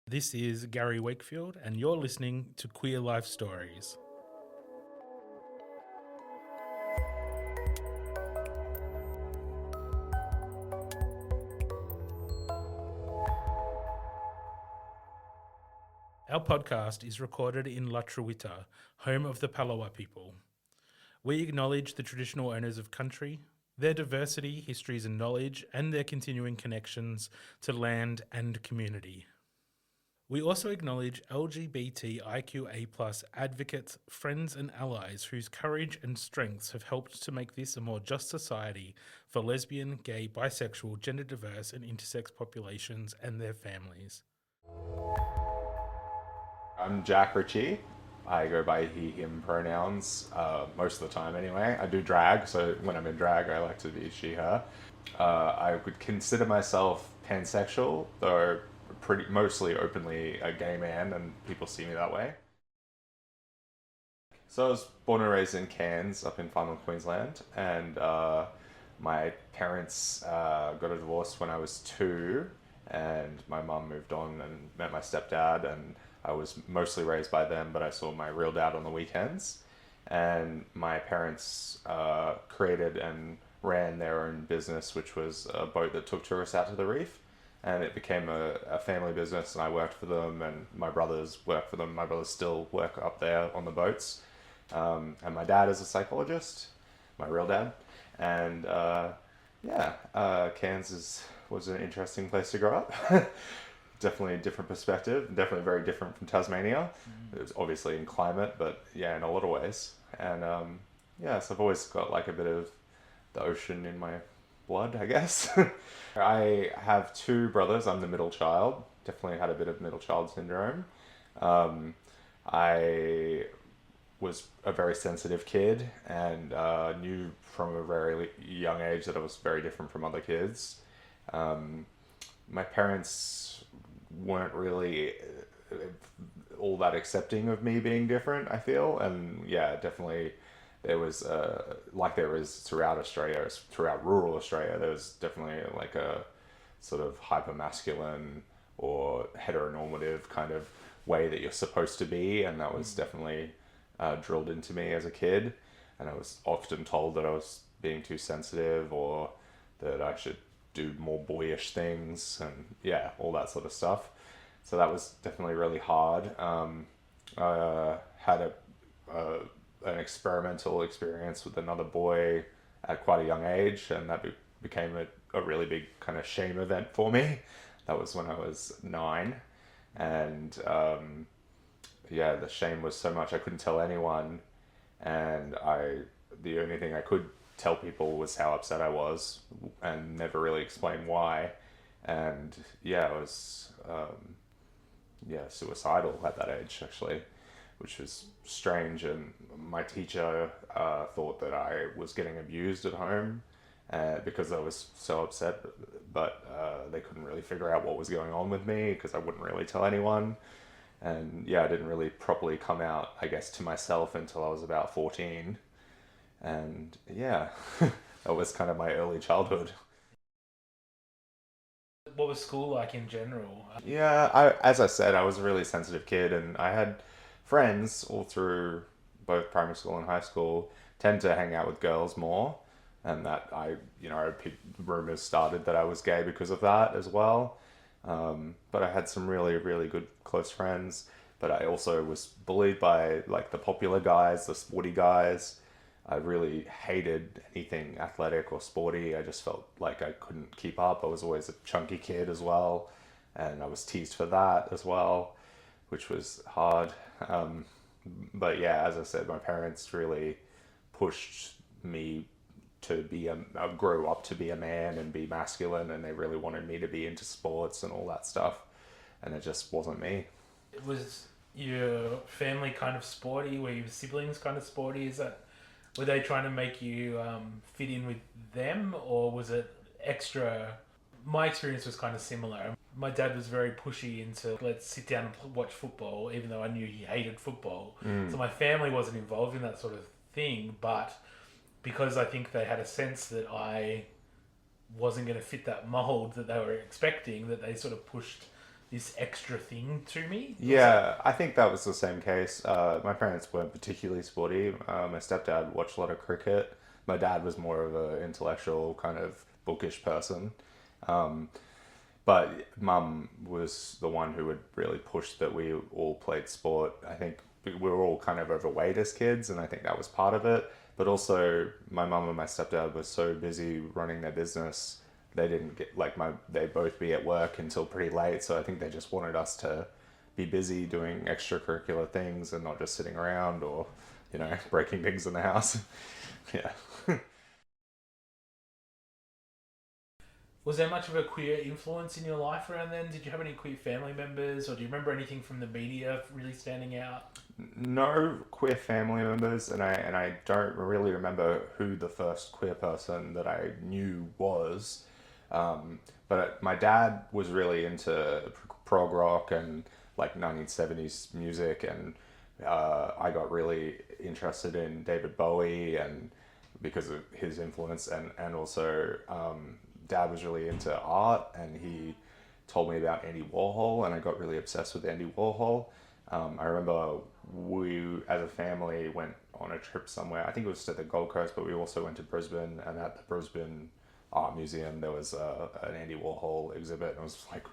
This is Gary Wakefield, and you're listening to Queer Life Stories. Our podcast is recorded in La Truita, home of the Palawa people. We acknowledge the traditional owners of country, their diversity, histories and knowledge, and their continuing connections to land and community. We also acknowledge LGBTIQA+ advocates, friends and allies whose courage and strengths have helped to make this a more just society for lesbian, gay, bisexual, gender diverse and intersex populations and their families. I'm Jack Ritchie. I go by he, him pronouns most of the time anyway. I do drag, so when I'm in drag, I like to be she, her. I would consider myself pansexual, though pretty mostly openly a gay man, and people see me that way. So I was born and raised in Cairns, up in far north Queensland, and my parents got a divorce when I was two, and my mum moved on and met my stepdad, and I was mostly raised by them, but I saw my real dad on the weekends. And my parents created and ran their own business, which was a boat that took tourists out to the reef. And it became a family business, and I worked for them, and my brothers work for them. My brothers still work up there on the boats. And my dad is a psychologist, my real dad. And Kansas was an interesting place to grow up. Definitely a different perspective, definitely very different from Tasmania. It was obviously in climate, but yeah, in a lot of ways. And so I've always got like a bit of the ocean in my blood, I guess. I have two brothers. I'm the middle child. Definitely had a bit of middle child syndrome. Um, I was a very sensitive kid and knew from a very young age that I was very different from other kids. Um, my parents weren't really all that accepting of me being different, I feel. And yeah, definitely there was, like there is throughout Australia, throughout rural Australia, there was definitely like a sort of hyper masculine or heteronormative kind of way that you're supposed to be. And that was definitely drilled into me as a kid. And I was often told that I was being too sensitive or that I should do more boyish things and yeah, all that sort of stuff. So that was definitely really hard. I had an experimental experience with another boy at quite a young age, and that became a really big kind of shame event for me. That was when I was 9, and yeah, the shame was so much I couldn't tell anyone, and the only thing I could tell people was how upset I was, and never really explain why, and yeah, I was suicidal at that age actually, which was strange, and my teacher thought that I was getting abused at home. Because I was so upset, but they couldn't really figure out what was going on with me because I wouldn't really tell anyone. And yeah, I didn't really properly come out, I guess, to myself until I was about 14. And yeah, that was kind of my early childhood. What was school like in general? Yeah, as I said, I was a really sensitive kid, and I had friends all through both primary school and high school tend to hang out with girls more, and that rumors started that I was gay because of that as well. But I had some really, really good close friends. But I also was bullied by like the popular guys, the sporty guys. I really hated anything athletic or sporty. I just felt like I couldn't keep up. I was always a chunky kid as well, and I was teased for that as well, which was hard. Um, but yeah, as I said, my parents really pushed me to grow up to be a man and be masculine, and they really wanted me to be into sports and all that stuff, and it just wasn't me. Was your family kind of sporty? Were your siblings kind of sporty? Were they trying to make you fit in with them, or was it extra? My experience was kind of similar. My dad was very pushy into let's sit down and watch football, even though I knew he hated football. So my family wasn't involved in that sort of thing, but because I think they had a sense that I wasn't going to fit that mold that they were expecting, that they sort of pushed this extra thing to me. Yeah, I think that was the same case. My parents weren't particularly sporty. My stepdad watched a lot of cricket. My dad was more of an intellectual kind of bookish person. Um, but mum was the one who would really push that we all played sport. I think we were all kind of overweight as kids, and I think that was part of it. But also, my mum and my stepdad were so busy running their business, they didn't get like my they both be at work until pretty late. So I think they just wanted us to be busy doing extracurricular things and not just sitting around or breaking things in the house. Yeah. Was there much of a queer influence in your life around then? Did you have any queer family members, or do you remember anything from the media really standing out? No queer family members, and I don't really remember who the first queer person that I knew was. But my dad was really into prog rock and like 1970s music, and I got really interested in David Bowie and because of his influence, and also dad was really into art, and he told me about Andy Warhol, and I got really obsessed with Andy Warhol. I remember we, as a family, went on a trip somewhere. I think it was to the Gold Coast, but we also went to Brisbane, and at the Brisbane Art Museum, there was an Andy Warhol exhibit. And it was like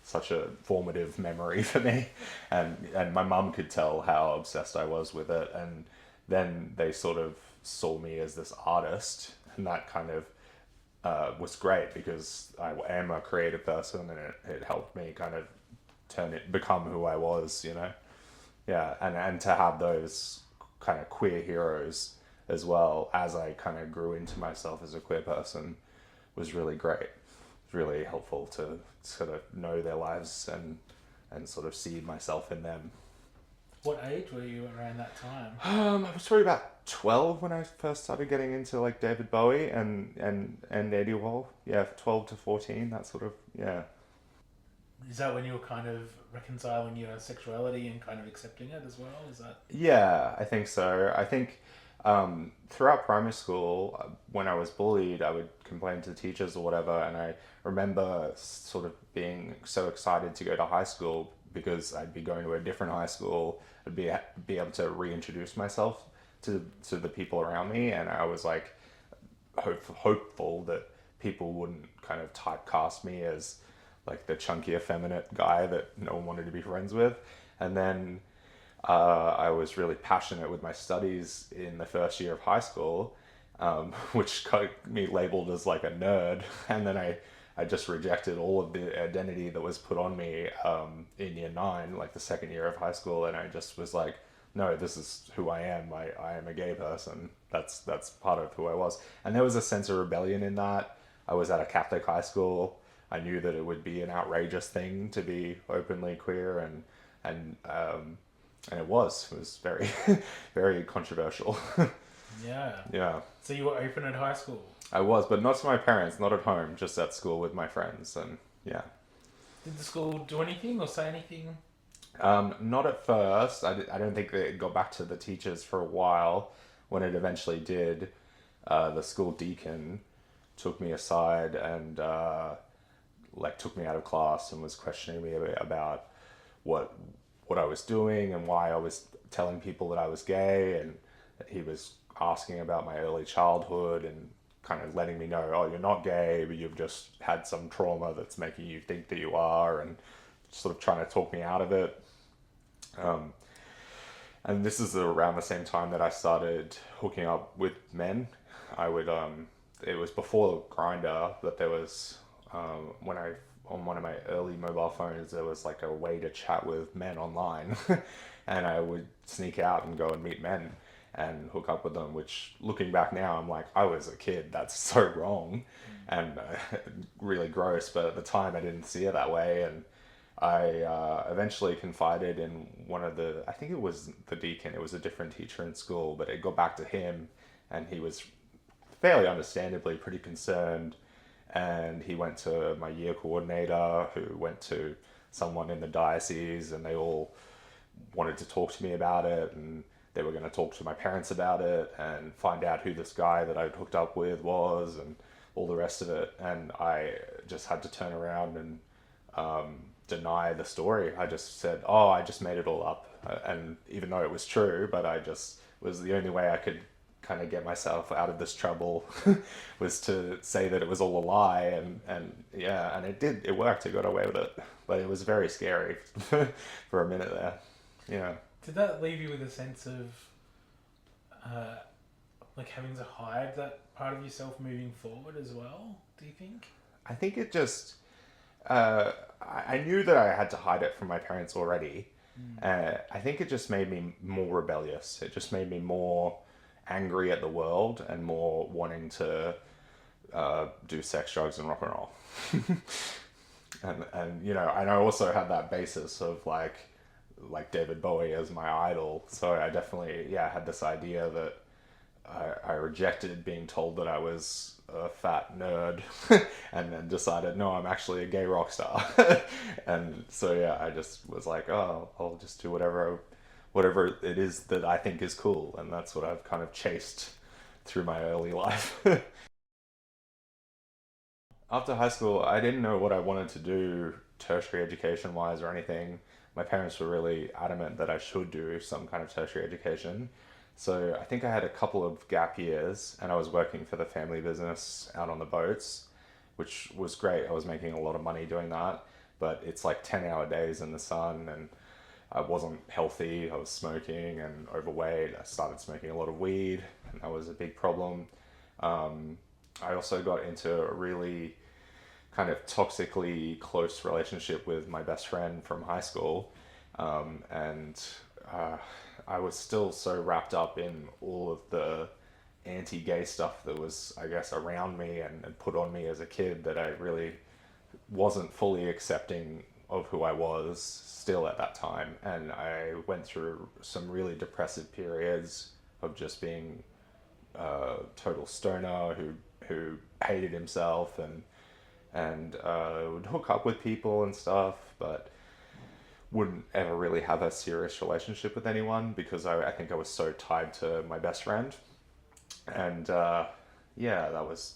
such a formative memory for me, and my mum could tell how obsessed I was with it, and then they sort of saw me as this artist, and that kind of was great because I am a creative person, and it helped me kind of become who I was, Yeah, and to have those kind of queer heroes as well as I kind of grew into myself as a queer person was really great. It was really helpful to sort of know their lives and sort of see myself in them. What age were you around that time? I was probably about 12 when I first started getting into like David Bowie and Eddie Wall. Yeah, 12 to 14, that sort of, yeah. Is that when you were kind of reconciling your sexuality and kind of accepting it as well? Is that Yeah, I think so. I think throughout primary school, when I was bullied, I would complain to the teachers or whatever, and I remember sort of being so excited to go to high school because I'd be going to a different high school. I'd be able to reintroduce myself to the people around me, and I was like hopeful that people wouldn't kind of typecast me as like the chunky effeminate guy that no one wanted to be friends with. And then I was really passionate with my studies in the first year of high school, which got me labeled as like a nerd. And then I just rejected all of the identity that was put on me in year nine, like the second year of high school. And I just was like, no, this is who I am. I am a gay person. That's part of who I was. And there was a sense of rebellion in that. I was at a Catholic high school. I knew that it would be an outrageous thing to be openly queer, and it was very very controversial. yeah? Yeah, So you were open at high school. I was, but not to my parents, not at home, just at school with my friends, and yeah. Did the school do anything or say anything? Not at first. I don't think it got back to the teachers for a while. When it eventually did, the school deacon took me aside and like took me out of class and was questioning me about what what I was doing and why I was telling people that I was gay, and he was asking about my early childhood and kind of letting me know, oh, you're not gay, but you've just had some trauma that's making you think that you are, and sort of trying to talk me out of it. Um, and this is around the same time that I started hooking up with men. I would it was before Grinder, but there was when I on one of my early mobile phones there was like a way to chat with men online, and I would sneak out and go and meet men and hook up with them. Which looking back now, I'm like, I was a kid. That's so wrong, and really gross. But at the time, I didn't see it that way, and I eventually confided in one of I think it was the deacon, it was a different teacher in school, but it got back to him, and he was fairly understandably pretty concerned. And he went to my year coordinator, who went to someone in the diocese, and they all wanted to talk to me about it, and they were going to talk to my parents about it and find out who this guy that I'd hooked up with was and all the rest of it. And I just had to turn around and deny the story. I just said, oh, I just made it all up. And even though it was true, but I just was the only way I could kind of get myself out of this trouble was to say that it was all a lie. And yeah, and it worked. It got away with it. But it was very scary for a minute there. Yeah. Did that leave you with a sense of like having to hide that part of yourself moving forward as well? Do you think? I think it just, I knew that I had to hide it from my parents already. I think it just made me more rebellious. It just made me more angry at the world and more wanting to do sex, drugs, and rock and roll. And and I also had that basis of like David Bowie as my idol. So I definitely had this idea that I rejected being told that I was a fat nerd, and then decided, no, I'm actually a gay rock star. And so I just was like, oh, I'll just do whatever it is that I think is cool, and that's what I've kind of chased through my early life. After high school, I didn't know what I wanted to do tertiary education wise or anything. My parents were really adamant that I should do some kind of tertiary education. So I think I had a couple of gap years and I was working for the family business out on the boats, which was great. I was making a lot of money doing that, but it's like 10-hour days in the sun and I wasn't healthy. I was smoking and overweight. I started smoking a lot of weed and that was a big problem. I also got into a really kind of toxically close relationship with my best friend from high school. And I was still so wrapped up in all of the anti-gay stuff that was, I guess, around me and put on me as a kid that I really wasn't fully accepting of who I was still at that time. And I went through some really depressive periods of just being a total stoner who hated himself and would hook up with people and stuff, but wouldn't ever really have a serious relationship with anyone because I think I was so tied to my best friend. And that was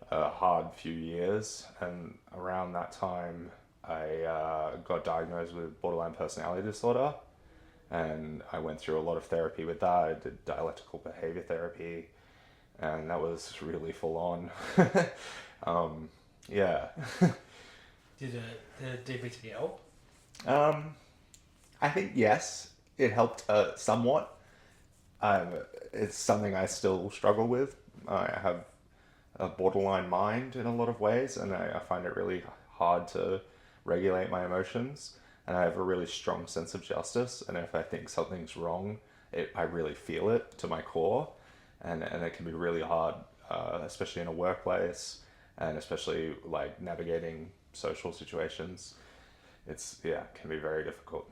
a hard few years. And around that time, I got diagnosed with borderline personality disorder. And I went through a lot of therapy with that. I did dialectical behavior therapy, and that was really full on. Yeah. Did DBT help? I think yes, it helped somewhat. It's something I still struggle with. I have a borderline mind in a lot of ways, and I find it really hard to regulate my emotions. And I have a really strong sense of justice, and if I think something's wrong, I really feel it to my core, and it can be really hard, especially in a workplace, and especially like navigating social situations. Can be very difficult.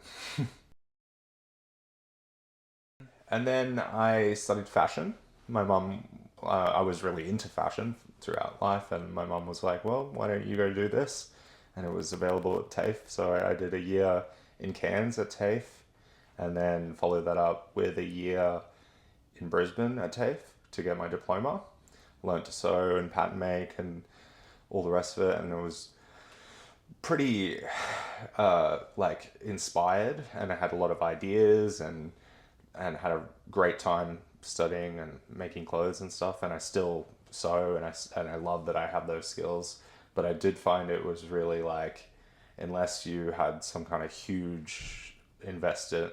And then I studied fashion. My mum, I was really into fashion throughout life, and my mum was like, well, why don't you go do this? And it was available at TAFE. So I did a year in Cairns at TAFE, and then followed that up with a year in Brisbane at TAFE to get my diploma. Learned to sew and pattern make and all the rest of it, and it was pretty inspired, and I had a lot of ideas and had a great time studying and making clothes and stuff, and I still sew, and I love that I have those skills. But I did find it was really like, unless you had some kind of huge investor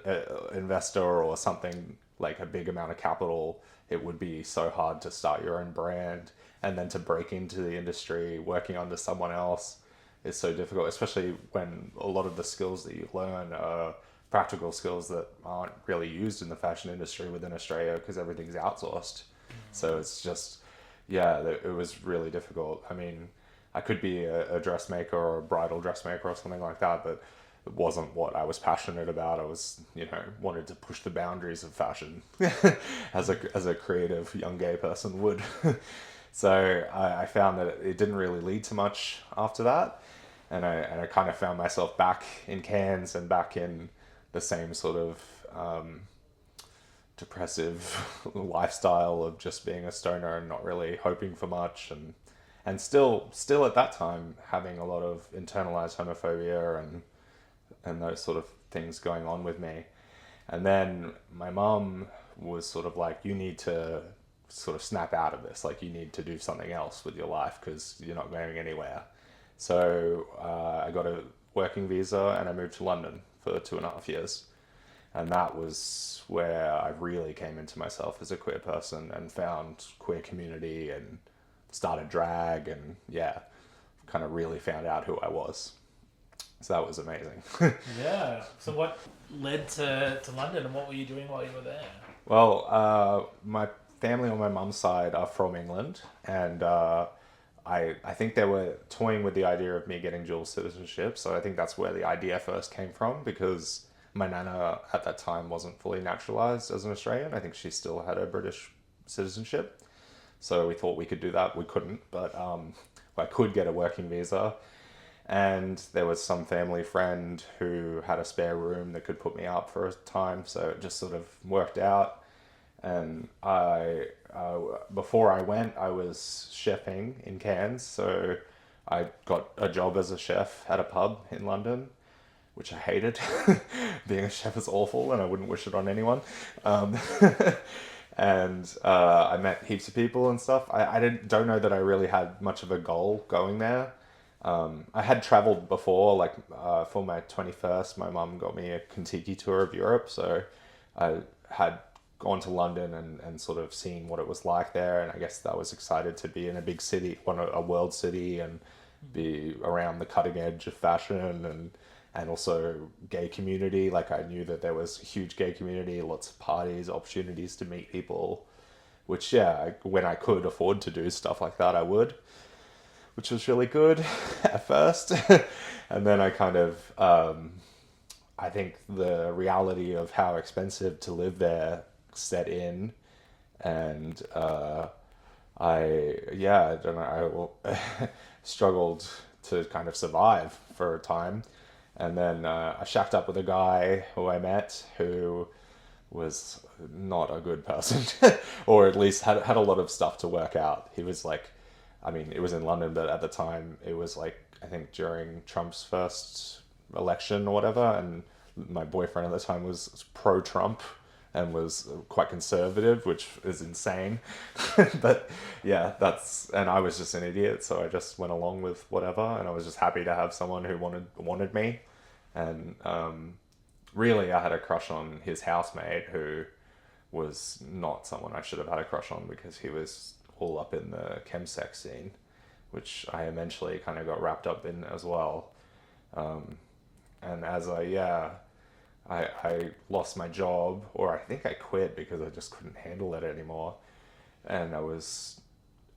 or something like a big amount of capital, it would be so hard to start your own brand, and then to break into the industry working under someone else is so difficult, especially when a lot of the skills that you learn are practical skills that aren't really used in the fashion industry within Australia because everything's outsourced. So it's just, it was really difficult. I mean, I could be a dressmaker or a bridal dressmaker or something like that, but it wasn't what I was passionate about. I was, wanted to push the boundaries of fashion as a creative young gay person would. So I found that it didn't really lead to much after that. And I kind of found myself back in Cairns and back in the same sort of depressive lifestyle of just being a stoner and not really hoping for much, and still at that time having a lot of internalized homophobia and those sort of things going on with me. And then my mum was sort of like, you need to sort of snap out of this. Like, you need to do something else with your life because you're not going anywhere. So I got a working visa and I moved to London for 2.5 years. And that was where I really came into myself as a queer person and found queer community and started drag and yeah, kind of really found out who I was. So that was amazing. Yeah. So what led to London, and what were you doing while you were there? Well, my family on my mum's side are from England, and I think they were toying with the idea of me getting dual citizenship. So I think that's where the idea first came from, because my nana at that time wasn't fully naturalized as an Australian. I think she still had a British citizenship. So we thought we could do that. We couldn't, but I could get a working visa. And there was some family friend who had a spare room that could put me up for a time. So it just sort of worked out. And before I went, I was chefing in Cairns. So I got a job as a chef at a pub in London, which I hated. Being a chef is awful and I wouldn't wish it on anyone. Um, and I met heaps of people and stuff. Don't know that I really had much of a goal going there. I had traveled before, like for my 21st, my mum got me a Kentucky tour of Europe. So I had gone to London and sort of seen what it was like there. And I guess I was excited to be in a big city, a world city, and be around the cutting edge of fashion and also gay community. Like, I knew that there was a huge gay community, lots of parties, opportunities to meet people, which, yeah, when I could afford to do stuff like that, I would, which was really good at first. And then I kind of, I think the reality of how expensive to live there set in. And I don't know, struggled to kind of survive for a time. And then I shacked up with a guy who I met who was not a good person, or at least had a lot of stuff to work out. He was like, I mean, it was in London, but at the time it was like, I think during Trump's first election or whatever, and my boyfriend at the time was pro-Trump and was quite conservative, which is insane. But yeah, and I was just an idiot, so I just went along with whatever, and I was just happy to have someone who wanted me. And really, I had a crush on his housemate, who was not someone I should have had a crush on, because he was all up in the chemsex scene, which I eventually kind of got wrapped up in as well. And as I lost my job, or I think I quit because I just couldn't handle it anymore. And I was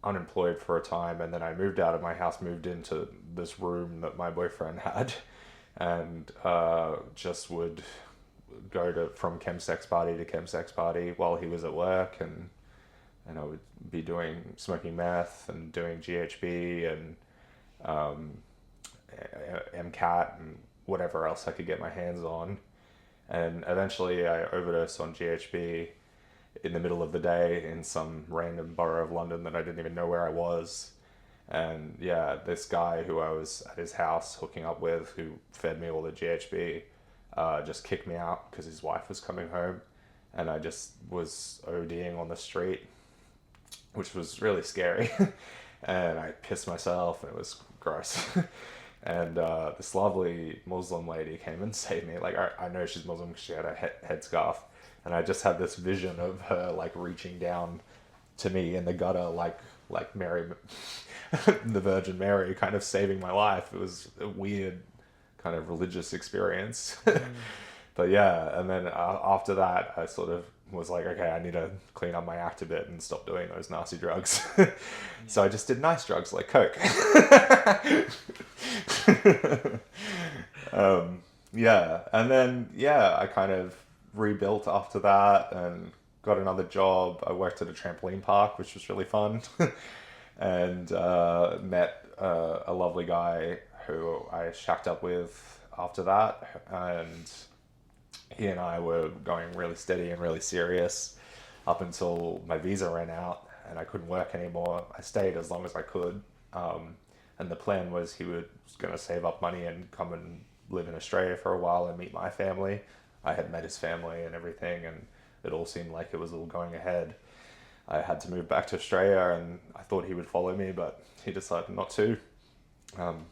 unemployed for a time, and then I moved out of my house, moved into this room that my boyfriend had, and just would go from chemsex party to chemsex party while he was at work, and I would be smoking meth and doing GHB and MCAT and whatever else I could get my hands on. And eventually I overdosed on GHB in the middle of the day in some random borough of London that I didn't even know where I was. And yeah, this guy who I was at his house hooking up with, who fed me all the GHB, just kicked me out because his wife was coming home. And I just was ODing on the street, which was really scary. And I pissed myself and it was gross. And this lovely Muslim lady came and saved me. Like, I know she's Muslim because she had a headscarf. And I just had this vision of her, like, reaching down to me in the gutter, like Mary, the Virgin Mary, kind of saving my life. It was a weird kind of religious experience. But yeah, and then after that, I sort of was like, okay, I need to clean up my act a bit and stop doing those nasty drugs. So I just did nice drugs like Coke. Yeah, and then I kind of rebuilt after that and got another job. I worked at a trampoline park, which was really fun, and met a lovely guy who I shacked up with after that, and he and I were going really steady and really serious up until my visa ran out and I couldn't work anymore. I stayed as long as I could, and the plan was he was going to save up money and come and live in Australia for a while and meet my family. I had met his family and everything, and it all seemed like it was all going ahead. I had to move back to Australia, and I thought he would follow me, but he decided not to. Um,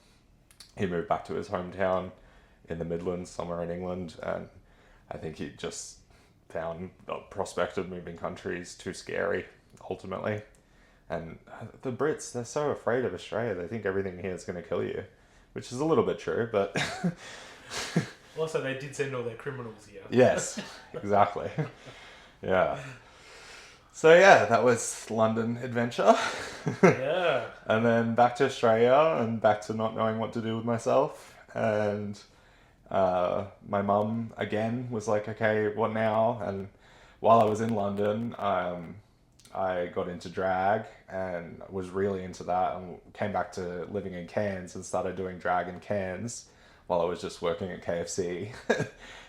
he moved back to his hometown in the Midlands, somewhere in England, and I think he just found the prospect of moving countries too scary, ultimately. And the Brits, they're so afraid of Australia. They think everything here is going to kill you, which is a little bit true, but Also, they did send all their criminals here. yes, exactly. Yeah. So yeah, that was London adventure. Yeah. And then back to Australia and back to not knowing what to do with myself. And my mum again was like, okay, what now? And while I was in London, I got into drag and was really into that, and came back to living in Cairns and started doing drag in Cairns while I was just working at KFC.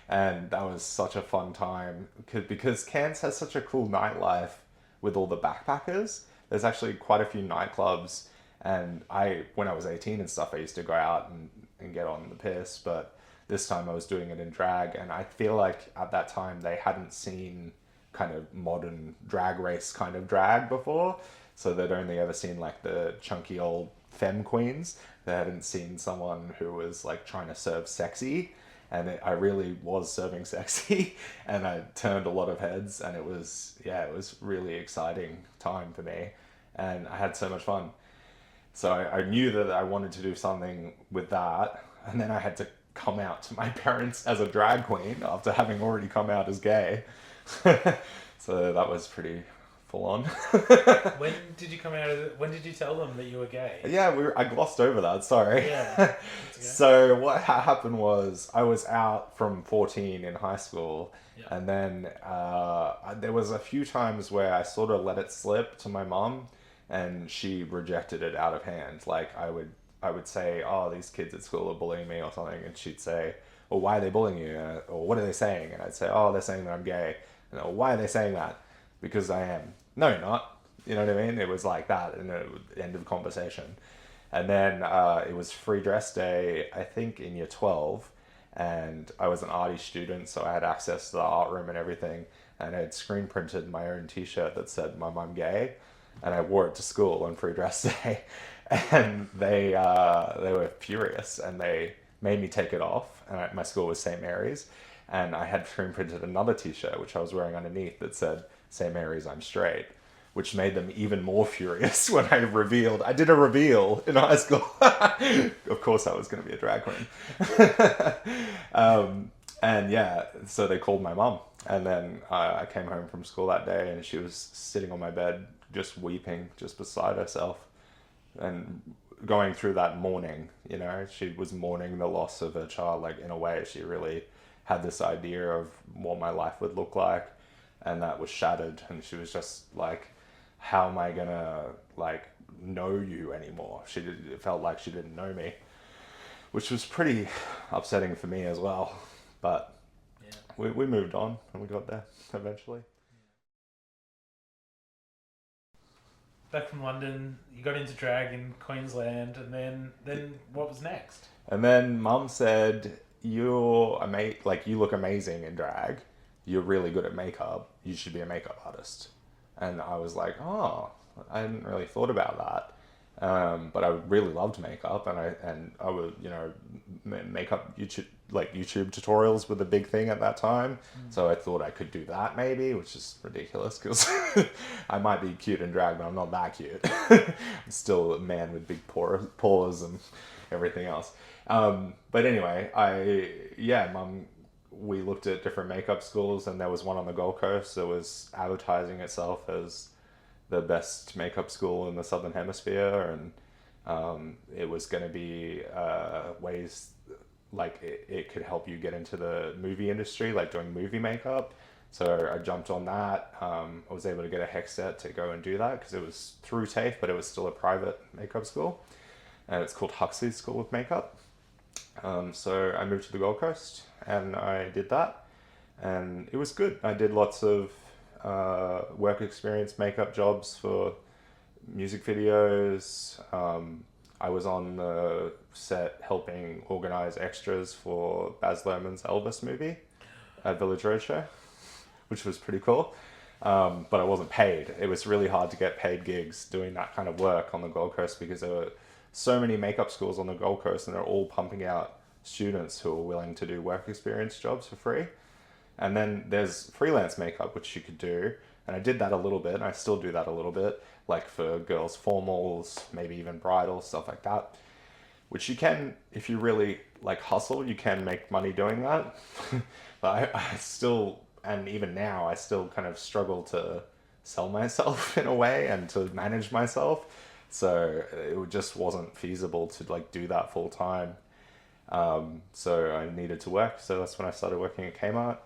And that was such a fun time because Cairns has such a cool nightlife with all the backpackers. There's actually quite a few nightclubs, and when I was 18 and stuff, I used to go out and get on the piss, but this time I was doing it in drag, and I feel like at that time they hadn't seen kind of modern drag race kind of drag before, so they'd only ever seen like the chunky old femme queens. They hadn't seen someone who was like trying to serve sexy, and I really was serving sexy, and I turned a lot of heads, and it was really exciting time for me, and I had so much fun. So I knew that I wanted to do something with that, and then I had to come out to my parents as a drag queen after having already come out as gay. So that was pretty full on. When did you come out of it? When did you tell them that you were gay? Yeah, I glossed over that, sorry. Yeah. That's okay. So what happened was I was out from 14 in high school, Yeah. and then there was a few times where I sort of let it slip to my mum, and she rejected it out of hand. Like I would say, oh, these kids at school are bullying me or something, and she'd say, well, why are they bullying you? Or what are they saying? And I'd say, oh, they're saying that I'm gay. And why are they saying that? Because I am. No, you're not. You know what I mean? It was like that, and it would end of conversation. And then it was free dress day, I think in year 12, and I was an arty student, so I had access to the art room and everything, and I had screen printed my own t-shirt that said, Mum, I'm gay, and I wore it to school on free dress day, and they were furious, and they made me take it off, and my school was St. Mary's, and I had screen printed another t-shirt, which I was wearing underneath, that said, St. Mary's, I'm straight, which made them even more furious when I did a reveal in high school. Of course I was going to be a drag queen. And yeah, so they called my mum, and then I came home from school that day, and she was sitting on my bed just weeping, just beside herself, and going through that mourning. She was mourning the loss of her child. Like, in a way, she really had this idea of what my life would look like, and that was shattered, and she was just like, how am I gonna like know you anymore? It felt like she didn't know me, which was pretty upsetting for me as well. But Yeah. we moved on, and we got there eventually. Back from London, you got into drag in Queensland, and then what was next? And then Mum said, "You're you look amazing in drag. You're really good at makeup. You should be a makeup artist." And I was like, "Oh, I hadn't really thought about that." But I really loved makeup, and I would, makeup YouTube tutorials were the big thing at that time. So I thought I could do that maybe, which is ridiculous because I might be cute in drag, but I'm not that cute. I'm still a man with big pores and everything else. But anyway, Mum, we looked at different makeup schools, and there was one on the Gold Coast that was advertising itself as the best makeup school in the Southern Hemisphere, and it was going to be ways like it could help you get into the movie industry, like doing movie makeup. So I jumped on that. I was able to get a HEC set to go and do that because it was through TAFE, but it was still a private makeup school, and it's called Huxley's School of Makeup. So I moved to the Gold Coast, and I did that, and it was good. I did lots of work experience makeup jobs for music videos. I was on the set helping organize extras for Baz Luhrmann's Elvis movie at Village Roadshow, which was pretty cool. But I wasn't paid. It was really hard to get paid gigs doing that kind of work on the Gold Coast because there were so many makeup schools on the Gold Coast and they're all pumping out students who are willing to do work experience jobs for free. And then there's freelance makeup, which you could do. And I did that a little bit, and I still do that a little bit, like for girls' formals, maybe even bridal, stuff like that. Which you can, if you really like hustle, you can make money doing that. But I still, and even now, I still kind of struggle to sell myself in a way and to manage myself. So it just wasn't feasible to like do that full time. So I needed to work. So that's when I started working at Kmart.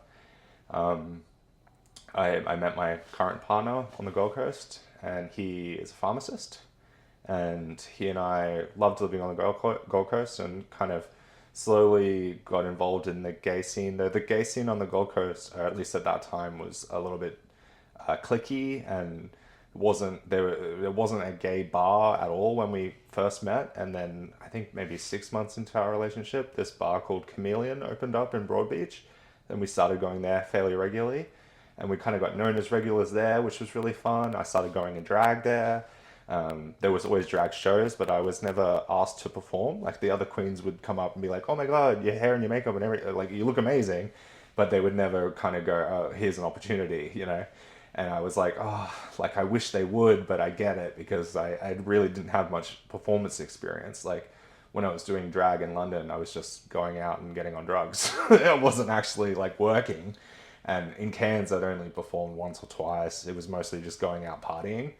I met my current partner on the Gold Coast, and he is a pharmacist. And he and I loved living on the Gold Coast and kind of slowly got involved in the gay scene. The gay scene on the Gold Coast, or at least at that time, was a little bit cliquey and there wasn't a gay bar at all when we first met. And then I think maybe 6 months into our relationship, this bar called Chameleon opened up in Broadbeach, and we started going there fairly regularly, and we kind of got known as regulars there, which was really fun. I started going in drag there. There was always drag shows, but I was never asked to perform. Like the other queens would come up and be like, "Oh my god, your hair and your makeup and everything, like you look amazing," but they would never kind of go, "Oh, here's an opportunity," you know. And I was like, "Oh, like I wish they would," but I get it because I really didn't have much performance experience. Like when I was doing drag in London, I was just going out and getting on drugs. I wasn't actually like working. And in Cairns, I'd only performed once or twice. It was mostly just going out partying.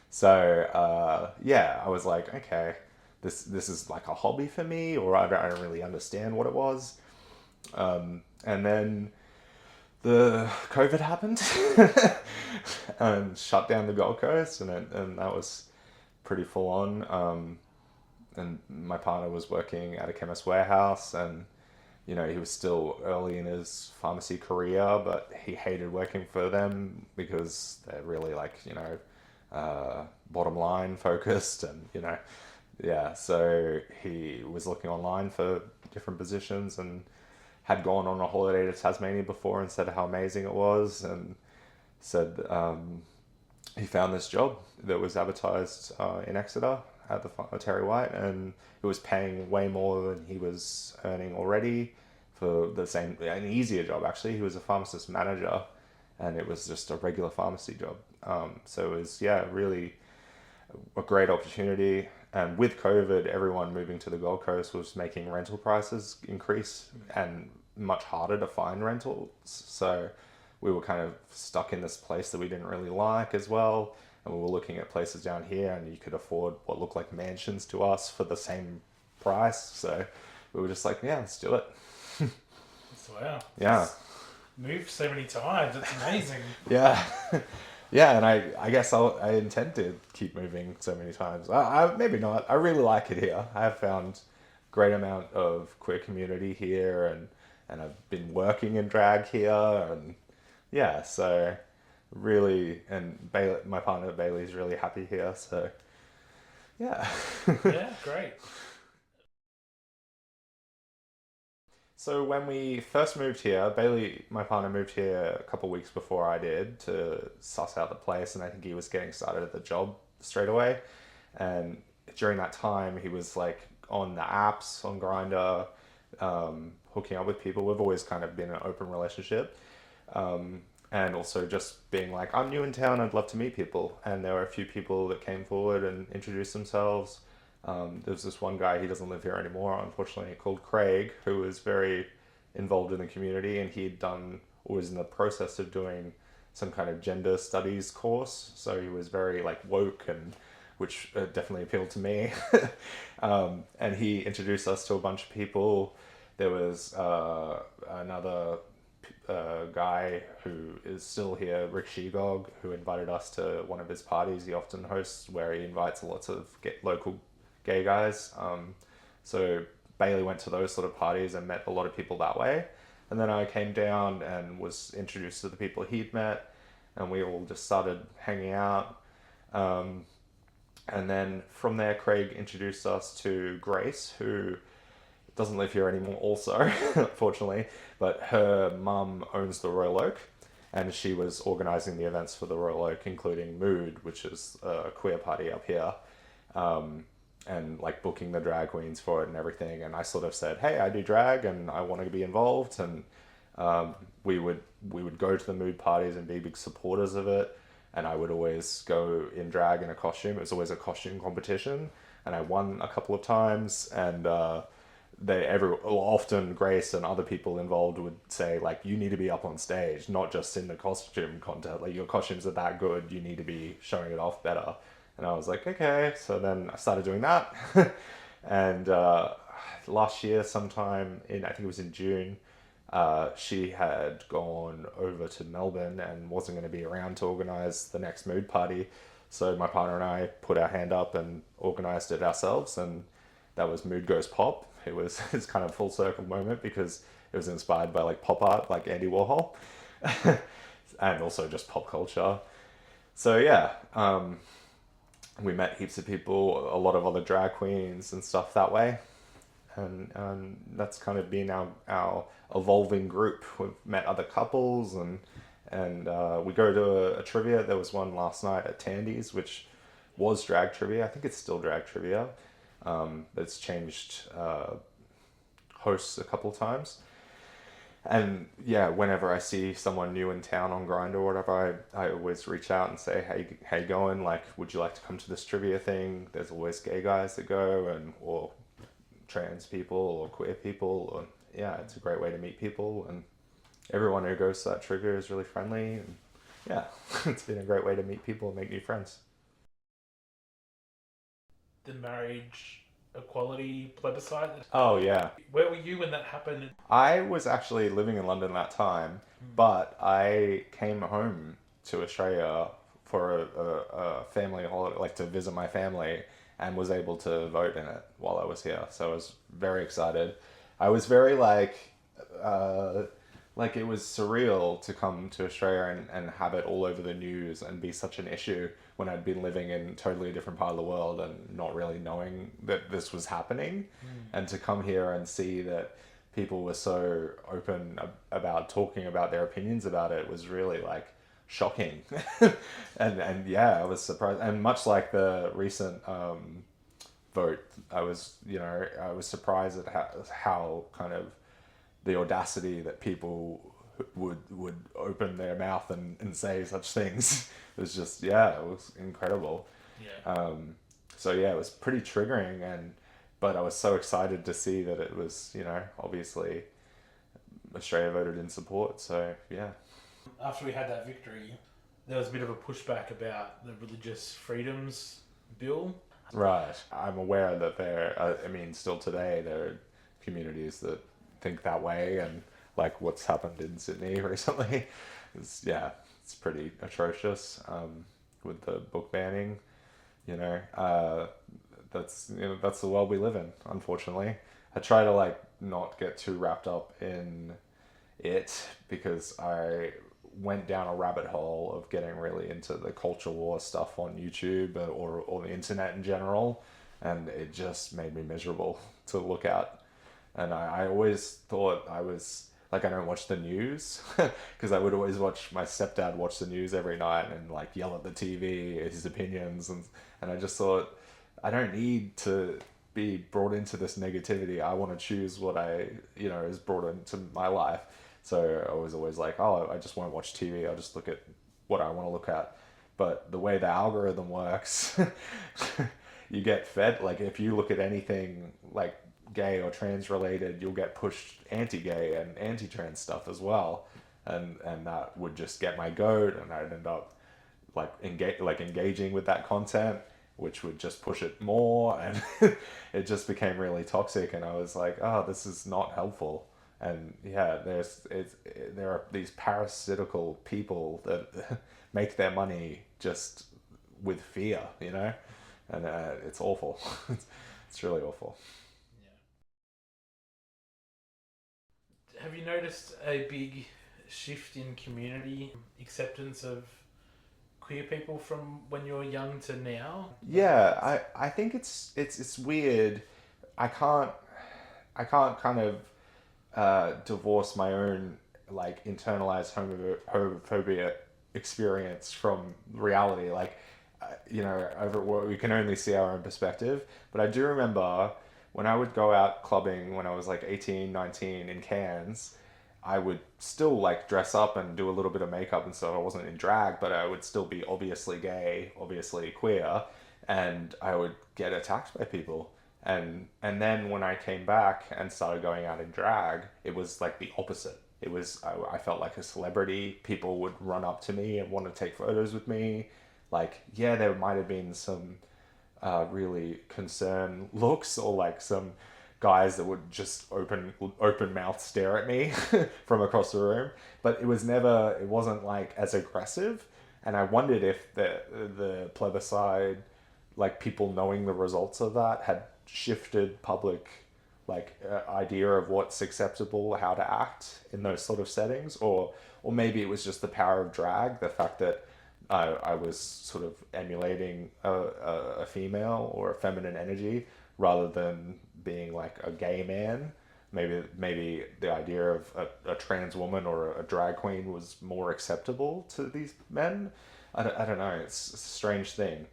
So yeah, I was like, okay, this is like a hobby for me, or I don't really understand what it was. And then the COVID happened and shut down the Gold Coast, and that was pretty full on. And my partner was working at a chemist warehouse, and you know he was still early in his pharmacy career, but he hated working for them because they're really like bottom line focused, and yeah. So he was looking online for different positions and had gone on a holiday to Tasmania before and said how amazing it was, and said he found this job that was advertised in Exeter at the Terry White, and it was paying way more than he was earning already for the same, an easier job actually. He was a pharmacist manager, and it was just a regular pharmacy job. So it was, yeah, really a great opportunity. And with COVID, everyone moving to the Gold Coast was making rental prices increase and much harder to find rentals. So we were kind of stuck in this place that we didn't really like as well. And we were looking at places down here, and you could afford what looked like mansions to us for the same price. So we were just like, yeah, let's do it. Wow. Yeah. Moved so many times. It's amazing. Yeah. Yeah, and I guess I intend to keep moving so many times. Maybe not. I really like it here. I have found great amount of queer community here, and I've been working in drag here, and yeah, so really, and Bailey, my partner Bailey's really happy here, so yeah. Yeah, great. So when we first moved here, Bailey, my partner, moved here a couple of weeks before I did to suss out the place, and I think he was getting started at the job straight away. And during that time, he was like on the apps, on Grindr, hooking up with people. We've always kind of been in an open relationship. And also just being like, I'm new in town, I'd love to meet people. And there were a few people that came forward and introduced themselves. There's this one guy, he doesn't live here anymore, unfortunately, called Craig, who was very involved in the community, and he'd done, or was in the process of doing some kind of gender studies course. So he was very like woke, and which definitely appealed to me. And he introduced us to a bunch of people. There was another guy who is still here, Rick Shegog, who invited us to one of his parties he often hosts, where he invites lots of local gay guys. So Bailey went to those sort of parties and met a lot of people that way. And then I came down and was introduced to the people he'd met, and we all just started hanging out. And then from there, Craig introduced us to Grace, who doesn't live here anymore also, unfortunately, but her mum owns the Royal Oak, and she was organising the events for the Royal Oak, including Mood, which is a queer party up here, and like booking the drag queens for it and everything. And I sort of said, hey, I do drag and I want to be involved, and we would go to the Mood parties and be big supporters of it. And I would always go in drag in a costume. It was always a costume competition, and I won a couple of times. And often Grace and other people involved would say like, you need to be up on stage, not just in the costume contest. Like, your costumes are that good, you need to be showing it off better. And I was like, okay. So then I started doing that. And last year, sometime in, I think it was in June, she had gone over to Melbourne and wasn't going to be around to organise the next Mood party. So my partner and I put our hand up and organised it ourselves, and that was Mood Goes Pop. It's kind of a full circle moment because it was inspired by like pop art, like Andy Warhol, and also just pop culture. So yeah, we met heaps of people, a lot of other drag queens and stuff that way. And that's kind of been our evolving group. We've met other couples, and we go to a trivia. There was one last night at Tandy's, which was drag trivia. I think it's still drag trivia. It's changed hosts a couple times. And yeah, whenever I see someone new in town on Grindr or whatever, I always reach out and say, hey, how you going? Like, would you like to come to this trivia thing? There's always gay guys that go, or trans people or queer people. Or, yeah, it's a great way to meet people, and everyone who goes to that trivia is really friendly. And yeah, it's been a great way to meet people and make new friends. The marriage equality plebiscite. Oh yeah, Where were you when that happened? I was actually living in London that time, but I came home to Australia for a family holiday, like to visit my family, and was able to vote in it while I was here. So I was very excited. I was very like it was surreal to come to Australia and have it all over the news and be such an issue when I'd been living in totally a different part of the world and not really knowing that this was happening. And to come here and see that people were so open about talking about their opinions about it was really like shocking. And yeah, I was surprised. And much like the recent vote, I was surprised at how kind of the audacity that people would open their mouth and say such things. It was just, yeah, it was incredible. Yeah. So yeah, it was pretty triggering, but I was so excited to see that it was, obviously Australia voted in support. So yeah. After we had that victory, there was a bit of a pushback about the religious freedoms bill. Right. I'm aware that still today, there are communities that think that way, and like what's happened in Sydney recently it's pretty atrocious, with the book banning. That's the world we live in, unfortunately. I try to like not get too wrapped up in it because I went down a rabbit hole of getting really into the culture war stuff on YouTube, or the internet in general, and it just made me miserable to look at. And I always thought I was like, I don't watch the news because I would always watch my stepdad watch the news every night and like yell at the TV his opinions, and I just thought, I don't need to be brought into this negativity. I want to choose what is brought into my life. So I was always like, oh, I just won't watch TV. I'll just look at what I want to look at. But the way the algorithm works, you get fed. Like if you look at anything like gay or trans related, you'll get pushed anti-gay and anti-trans stuff as well. And that would just get my goat, and I'd end up engaging with that content, which would just push it more, and it just became really toxic. And I was like, oh, this is not helpful. And yeah, there are these parasitical people that make their money just with fear, and it's awful. It's really awful. Have you noticed a big shift in community acceptance of queer people from when you were young to now? Yeah, I think it's weird. I can't kind of divorce my own like internalized homophobia experience from reality. Like, we can only see our own perspective. But I do remember when I would go out clubbing when I was like 18, 19 in Cairns, I would still like dress up and do a little bit of makeup and stuff. I wasn't in drag, but I would still be obviously gay, obviously queer, and I would get attacked by people. And then when I came back and started going out in drag, it was like the opposite. It was I felt like a celebrity. People would run up to me and want to take photos with me. Like, yeah, there might have been some really concerned looks, or like some guys that would just open mouth stare at me from across the room, but it wasn't like as aggressive. And I wondered if the plebiscite, like people knowing the results of that, had shifted public like idea of what's acceptable, how to act in those sort of settings, or maybe it was just the power of drag, the fact that I was sort of emulating a female or a feminine energy rather than being like a gay man. Maybe the idea of a trans woman or a drag queen was more acceptable to these men. I don't know. It's a strange thing.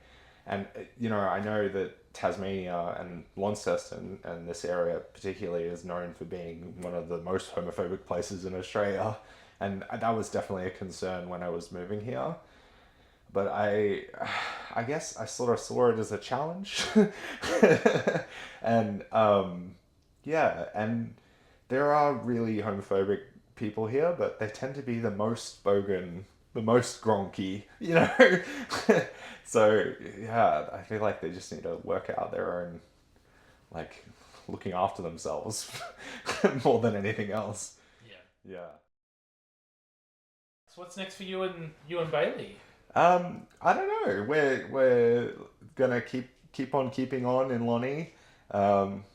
And, I know that Tasmania and Launceston and this area particularly is known for being one of the most homophobic places in Australia. And that was definitely a concern when I was moving here. But I guess I sort of saw it as a challenge. And yeah, and there are really homophobic people here, but they tend to be the most spoken, the most gronky. So yeah, I feel like they just need to work out their own, like, looking after themselves more than anything else. Yeah. Yeah. So what's next for you and Bailey? I don't know. We're gonna keep on keeping on in Lonnie. Um,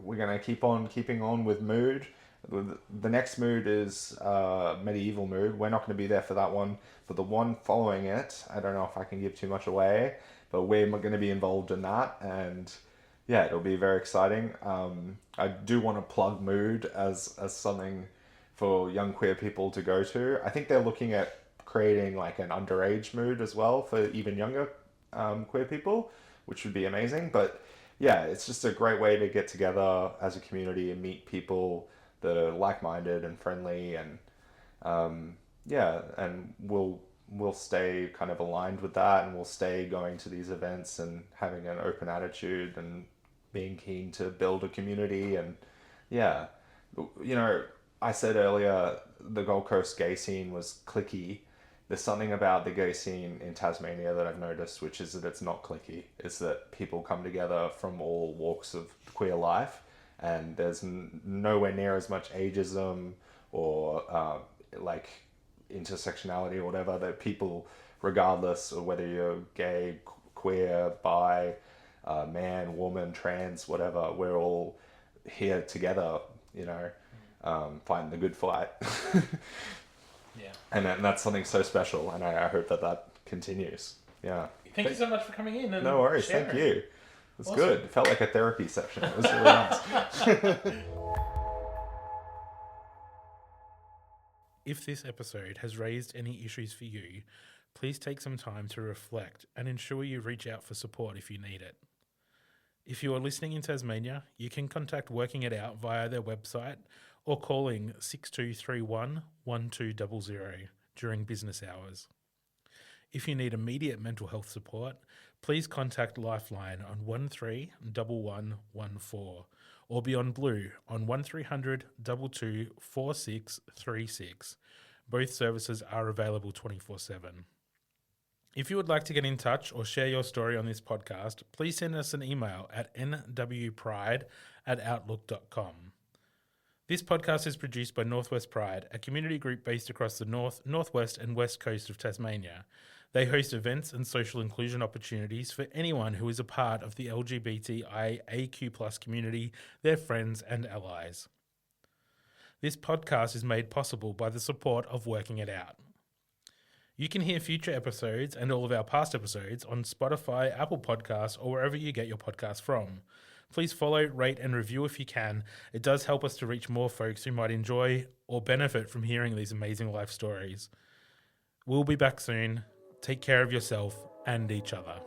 we're gonna keep on keeping on with Mood. The next Mood is Medieval Mood. We're not gonna be there for that one, but the one following it, I don't know if I can give too much away, but we're gonna be involved in that, and yeah, it'll be very exciting. I do want to plug Mood as something for young queer people to go to. I think they're looking at creating like an underage Mood as well for even younger queer people, which would be amazing. But yeah, it's just a great way to get together as a community and meet people that are like-minded and friendly, and yeah, and we'll stay kind of aligned with that, and we'll stay going to these events and having an open attitude and being keen to build a community. And yeah, you know, I said earlier the Gold Coast gay scene was cliquey. There's something about the gay scene in Tasmania that I've noticed, which is that it's not cliquey. It's that people come together from all walks of queer life, and there's nowhere near as much ageism or like intersectionality or whatever. That people, regardless of whether you're gay, queer, bi, man, woman, trans, whatever, we're all here together, fighting the good fight. Yeah. And that's something so special, and I hope that continues. Yeah. Thank you so much for coming in. And No worries. sharing. Thank you. It was Awesome. good. It felt like a therapy session. It was really nice. If this episode has raised any issues for you, please take some time to reflect and ensure you reach out for support if you need it. If you are listening in Tasmania, you can contact Working It Out via their website or calling 6231 1200 during business hours. If you need immediate mental health support, please contact Lifeline on 131114 or Beyond Blue on 1300 22 4636. Both services are available 24/7. If you would like to get in touch or share your story on this podcast, please send us an email at nwpride@outlook.com. This podcast is produced by Northwest Pride, a community group based across the north, northwest and west coast of Tasmania. They host events and social inclusion opportunities for anyone who is a part of the LGBTIAQ+ community, their friends and allies. This podcast is made possible by the support of Working It Out. You can hear future episodes and all of our past episodes on Spotify, Apple Podcasts, or wherever you get your podcasts from. Please follow, rate, and review if you can. It does help us to reach more folks who might enjoy or benefit from hearing these amazing life stories. We'll be back soon. Take care of yourself and each other.